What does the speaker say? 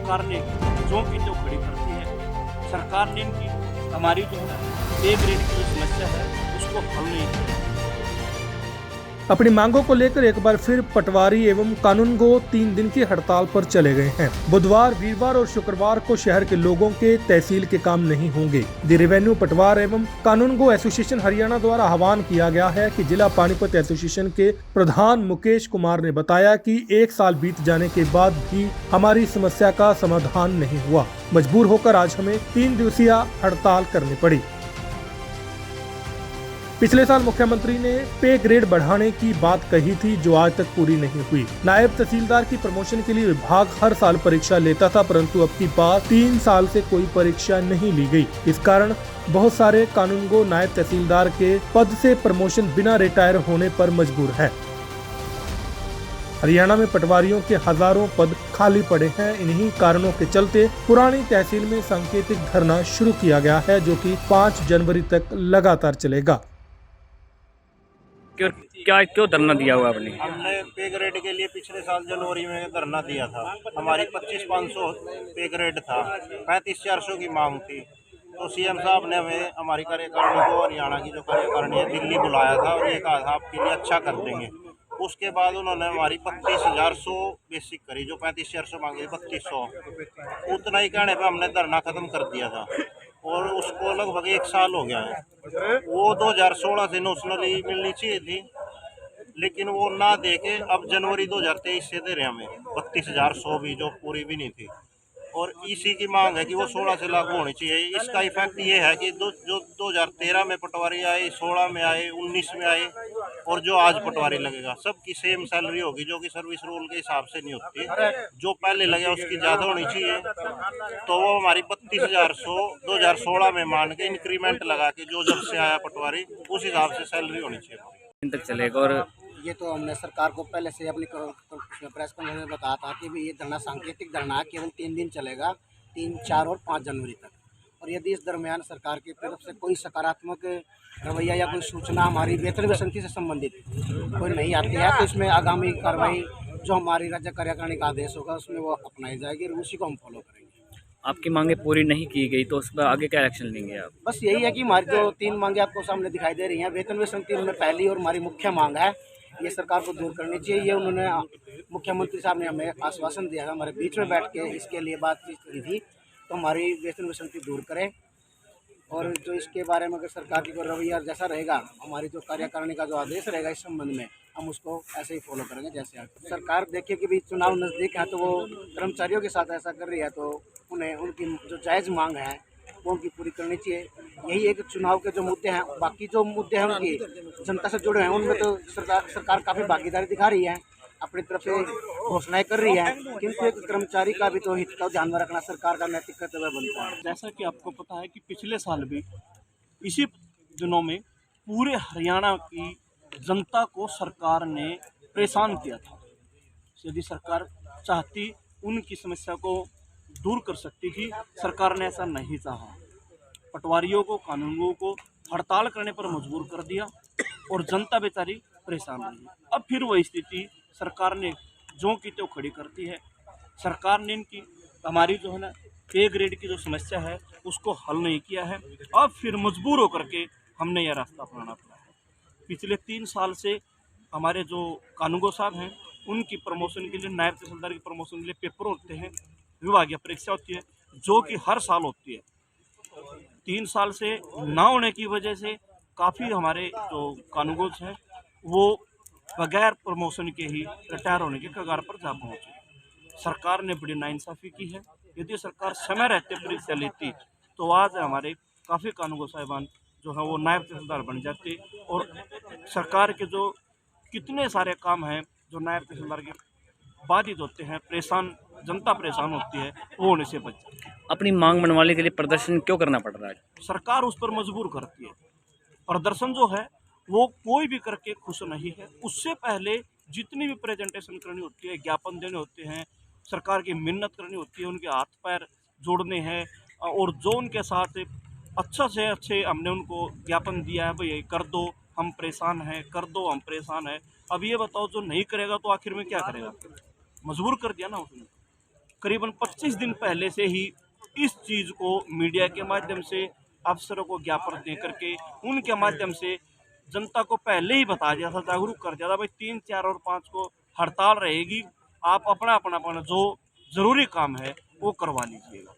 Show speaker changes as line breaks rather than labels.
सरकार ने जो की तो खड़ी करती है। सरकार ने इनकी हमारी जो है पे ग्रेड की जो समस्या है उसको हल नहीं किया।
अपनी मांगों को लेकर एक बार फिर पटवारी एवं कानूनगो 3 दिन की हड़ताल पर चले गए हैं। बुधवार, वीरवार और शुक्रवार को शहर के लोगों के तहसील के काम नहीं होंगे। द रेवेन्यू पटवार एवं कानूनगो एसोसिएशन हरियाणा द्वारा आह्वान किया गया है कि जिला पानीपत एसोसिएशन के प्रधान मुकेश कुमार ने बताया कि 1 साल बीत जाने के बाद भी हमारी समस्या का समाधान नहीं हुआ। मजबूर होकर आज हमें 3 दिवसीय हड़ताल करनी पड़ी। पिछले साल मुख्यमंत्री ने पे ग्रेड बढ़ाने की बात कही थी, जो आज तक पूरी नहीं हुई। नायब तहसीलदार की प्रमोशन के लिए विभाग हर साल परीक्षा लेता था, परंतु अब की बार 3 साल से कोई परीक्षा नहीं ली गई। इस कारण बहुत सारे कानूनगो नायब तहसीलदार के पद से प्रमोशन बिना रिटायर होने पर मजबूर है। हरियाणा में पटवारियों के हजारों पद खाली पड़े हैं। इन्हीं कारणों के चलते पुरानी तहसील में सांकेतिक धरना शुरू किया गया है, जो कि 5 जनवरी तक लगातार चलेगा।
क्यों धरना दिया हुआ आपने?
हमने पे ग्रेड के लिए पिछले साल जनवरी में धरना दिया था। हमारी 25,500 पे ग्रेड था, 35,400 की मांग थी। तो सीएम साहब ने हमें हमारी कार्यकारिणी को, हरियाणा की जो कार्यकारिणी है, दिल्ली बुलाया था और ये कहा था आपके लिए अच्छा कर देंगे। उसके बाद उन्होंने हमारी 32,100 बेसिक करी, जो 35,400 मांगे 3200। उतना ही कहने पे हमने धरना खत्म कर दिया था और उसको लगभग 1 साल हो गया है। वो 2016 से नोशनली मिलनी चाहिए थी, लेकिन वो ना दे के अब जनवरी 2023 से दे रहे हमें 32,100 भी, जो पूरी भी नहीं थी। और इसी की मांग है कि वो 16 से लागू होनी चाहिए। इसका इफेक्ट ये है कि जो 2013 में पटवारी आए, 16 में आए, 19 में आए और जो आज पटवारी लगेगा, सबकी सेम सैलरी होगी, जो कि सर्विस रूल के हिसाब से नहीं होती। जो पहले लगे उसकी ज़्यादा होनी चाहिए। तो वो हमारी 32,100 2016 में मान के इंक्रीमेंट लगा के जो जब से आया पटवारी, उस हिसाब से सैलरी होनी चाहिए।
तक चलेगा। और
ये तो हमने सरकार को पहले से अपनी प्रेस कॉन्फ्रेंस में बताया था कि ये धरना सांकेतिक धरना केवल 3 दिन चलेगा, 3, 4 और 5 जनवरी तक। और यदि इस दरमियान सरकार की तरफ से कोई सकारात्मक रवैया या कोई सूचना हमारी वेतन वसंती से संबंधित कोई नहीं आती है, तो इसमें आगामी कार्रवाई जो हमारी राज्य कार्यकारिणी का आदेश होगा उसमें वो अपनाई जाएगी और उसी को हम फॉलो करेंगे।
आपकी मांगे पूरी नहीं की गई तो उस पर आगे क्या एक्शन लेंगे आप?
बस यही है कि हमारी जो 3 मांगे आपको सामने दिखाई दे रही हैं, वेतन वसंती उनमें पहली और हमारी मुख्य मांग है, ये सरकार को दूर करनी चाहिए। ये उन्होंने मुख्यमंत्री साहब ने हमें आश्वासन दिया था, हमारे बीच में बैठ के इसके लिए बातचीत करी थी, तो हमारी वेतन वसंती दूर करें। और जो इसके बारे में अगर सरकार की कोई रवैया जैसा रहेगा, हमारी जो कार्यकारिणी का जो आदेश रहेगा इस संबंध में, हम उसको ऐसे ही फॉलो करेंगे जैसे आप। सरकार देखिए कि भी चुनाव नज़दीक है तो वो कर्मचारियों के साथ ऐसा कर रही है, तो उन्हें उनकी जो जायज़ मांग है वो उनकी पूरी करनी चाहिए। यही एक चुनाव के जो मुद्दे हैं, बाकी जो मुद्दे हैं उनकी जनता से जुड़े हैं, उनमें तो सरकार काफ़ी भागीदारी दिखा रही है, अपनी तरफ से घोषणाएं कर रही है, किंतु एक कर्मचारी का भी तो हित का ध्यान में रखना सरकार का नैतिक कर्तव्य बनता है।
जैसा कि आपको पता है कि पिछले साल भी इसी दिनों में पूरे हरियाणा की जनता को सरकार ने परेशान किया था। यदि सरकार चाहती उनकी समस्या को दूर कर सकती थी, सरकार ने ऐसा नहीं चाहा। पटवारियों को, कानूनगों को हड़ताल करने पर मजबूर कर दिया और जनता बेचारी परेशान रही। अब फिर वही स्थिति सरकार ने जो की तो खड़ी करती है। सरकार ने इनकी हमारी जो है ना पे ग्रेड की जो समस्या है उसको हल नहीं किया है। अब फिर मजबूर होकर के हमने यह रास्ता अपनाना पड़ा है। पिछले 3 साल से हमारे जो कानूनगो साहब हैं, उनकी प्रमोशन के लिए, नायब तहसीलदार की प्रमोशन के लिए पेपर होते हैं, विभागीय परीक्षा होती है, जो कि हर साल होती है। 3 साल से ना होने की वजह से काफ़ी हमारे जो कानूनगो हैं वो बगैर प्रमोशन के ही रिटायर होने के कगार पर जा पहुँचे। सरकार ने बड़ी नाइंसाफ़ी की है। यदि सरकार समय रहते परीक्षा लेती तो आज हमारे काफ़ी कानूनगो साहिबान जो है वो नायब तहसीलदार बन जाते और सरकार के जो कितने सारे काम हैं जो नायब तहसीलदार के बाधित होते हैं, परेशान जनता परेशान होती है, वो होने से बच जाती है।
अपनी मांग मनवाने के लिए प्रदर्शन क्यों करना पड़ रहा है?
सरकार उस पर मजबूर करती है। प्रदर्शन जो है वो कोई भी करके खुश नहीं है। उससे पहले जितनी भी प्रेजेंटेशन करनी होती है, ज्ञापन देने होते हैं, सरकार की मिन्नत करनी होती है, उनके हाथ पैर जोड़ने हैं और जो उनके साथ अच्छा से अच्छे हमने उनको ज्ञापन दिया है, भाई कर दो हम परेशान हैं, कर दो हम परेशान हैं। अब ये बताओ जो नहीं करेगा तो आखिर में क्या करेगा? मजबूर कर दिया ना उसने। करीबन 25 दिन पहले से ही इस चीज़ को मीडिया के माध्यम से, अफसरों को ज्ञापन दे करके, उनके माध्यम से जनता को पहले ही बता दिया था, जागरूक कर दिया था, भाई 3, 4 और 5 को हड़ताल रहेगी, आप अपना जो ज़रूरी काम है वो करवा लीजिएगा।